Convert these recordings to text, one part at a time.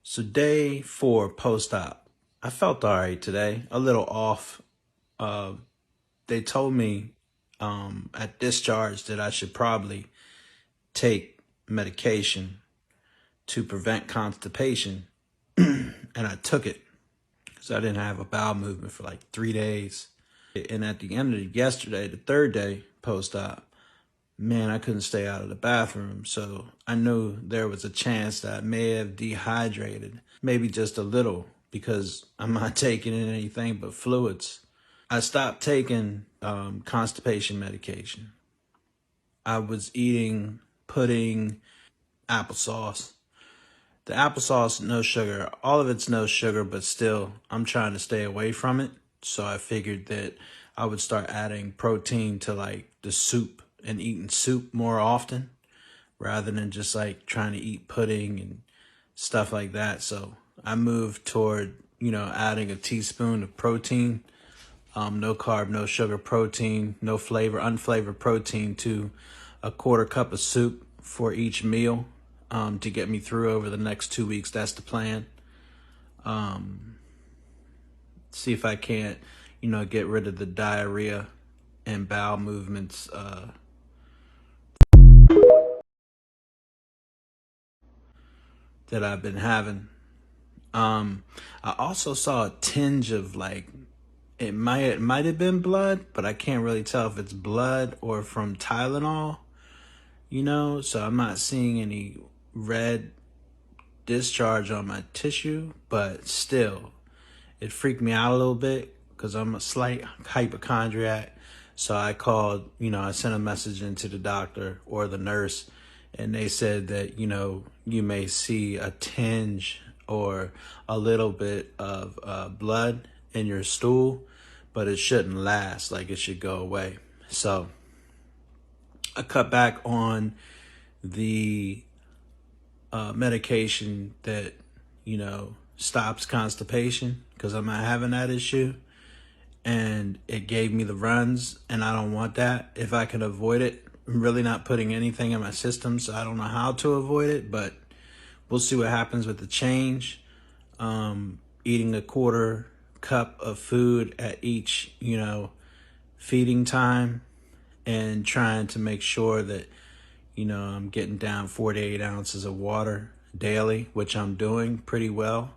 So day 4 post-op. I felt all right today, a little off. Uh, they told me at discharge that I should probably take medication to prevent constipation. And I took it because I didn't have a bowel movement for like 3 days. And at the end of yesterday, the third day post-op, man, I couldn't stay out of the bathroom. So I knew there was a chance that I may have dehydrated, maybe just a little, because I'm not taking in anything but fluids. I stopped taking constipation medication. I was eating pudding, applesauce. The applesauce, no sugar. All of it's no sugar, but still, I'm trying to stay away from it. So I figured that I would start adding protein to like the soup and eating soup more often rather than just like trying to eat pudding and stuff like that. So I moved toward, adding a teaspoon of protein, no carb, no sugar protein, no flavor, unflavored protein to a quarter cup of soup for each meal to get me through over the next 2 weeks. That's the plan. See if I can't, get rid of the diarrhea and bowel movements that I've been having. I also saw a tinge of like, it might have been blood, but I can't really tell if it's blood or from Tylenol, so I'm not seeing any red discharge on my tissue, but still, it freaked me out a little bit because I'm a slight hypochondriac. So I called, I sent a message into the doctor or the nurse, and they said that, you may see a tinge or a little bit of blood in your stool, but it shouldn't last. Like, it should go away. So I cut back on the medication that, stops constipation because I'm not having that issue. And it gave me the runs, and I don't want that. If I can avoid it, I'm really not putting anything in my system, so I don't know how to avoid it, but we'll see what happens with the change. Eating a quarter cup of food at each, feeding time, and trying to make sure that, I'm getting down 4 to 8 ounces of water daily, which I'm doing pretty well.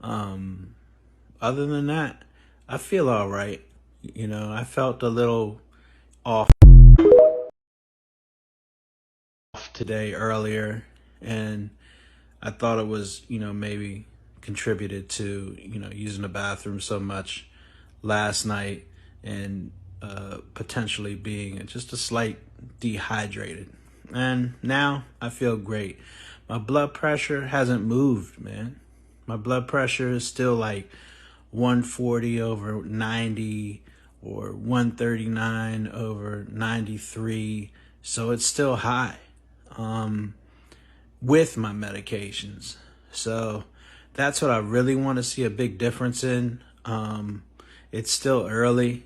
Other than that, I feel all right. I felt a little off today earlier, and I thought it was, maybe contributed to, using the bathroom so much last night and potentially being just a slight dehydrated. And now I feel great. My blood pressure hasn't moved, man. My blood pressure is still like 140 over 90 or 139 over 93. So it's still high with my medications. So that's what I really want to see a big difference in. It's still early.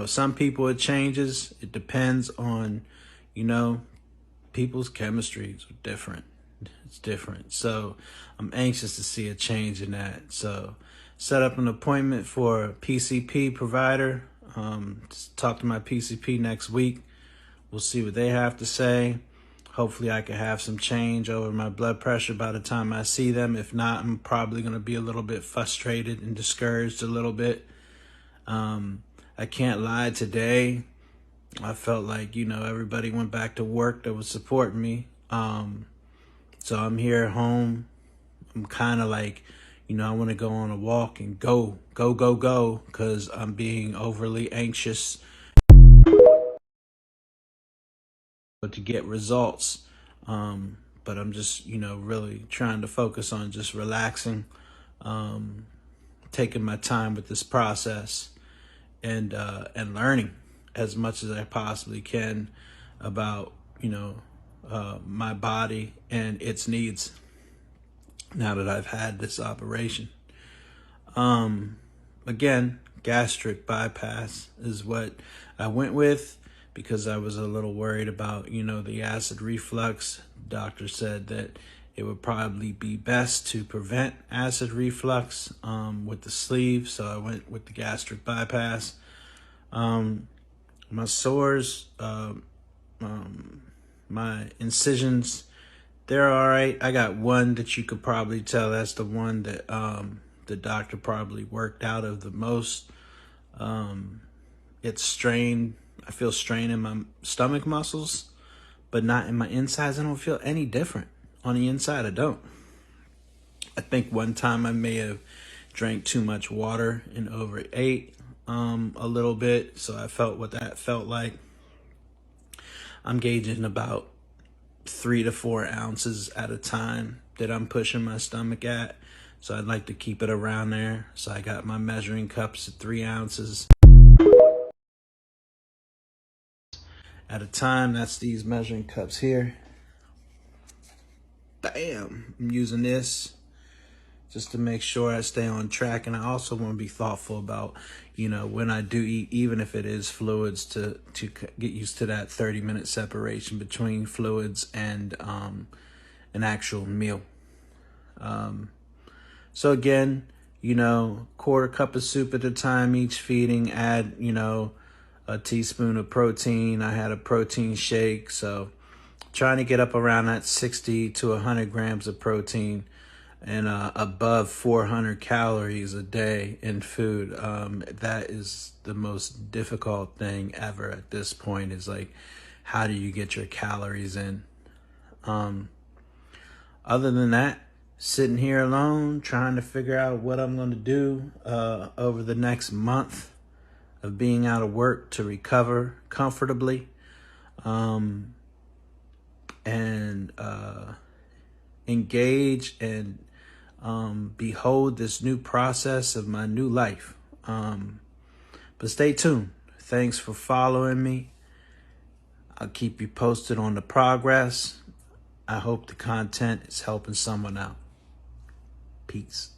Some people it changes. It depends on, people's chemistries are different. It's different. So I'm anxious to see a change in that. So set up an appointment for a PCP provider. Talk to my PCP next week. We'll see what they have to say. Hopefully I can have some change over my blood pressure by the time I see them. If not, I'm probably going to be a little bit frustrated and discouraged a little bit. I can't lie, today I felt like, everybody went back to work that was supporting me. So I'm here at home. I'm kind of like, I want to go on a walk and go, because I'm being overly anxious to get results. But I'm just, really trying to focus on just relaxing, taking my time with this process, and learning as much as I possibly can about, my body and its needs now that I've had this operation. Again, gastric bypass is what I went with because I was a little worried about, the acid reflux. Doctor said that it would probably be best to prevent acid reflux with the sleeve. So I went with the gastric bypass. My sores, my incisions, they're all right. I got one that you could probably tell that's the one that the doctor probably worked out of the most. It's strained. I feel strain in my stomach muscles, but not in my insides. I don't feel any different on the inside. I don't. I think one time I may have drank too much water and overate a little bit, so I felt what that felt like. I'm gauging about 3 to 4 ounces at a time that I'm pushing my stomach at. So I'd like to keep it around there. So I got my measuring cups at 3 ounces at a time. That's these measuring cups here. Bam! I'm using this just to make sure I stay on track. And I also want to be thoughtful about, when I do eat, even if it is fluids, to get used to that 30-minute separation between fluids and an actual meal. So again, quarter cup of soup at a time each feeding. Add, a teaspoon of protein. I had a protein shake. So trying to get up around that 60 to 100 grams of protein and above 400 calories a day in food. That is the most difficult thing ever at this point, is like, how do you get your calories in? Other than that, sitting here alone, trying to figure out what I'm going to do over the next month of being out of work to recover comfortably and engage and behold this new process of my new life. But stay tuned. Thanks for following me. I'll keep you posted on the progress. I hope the content is helping someone out. Peace.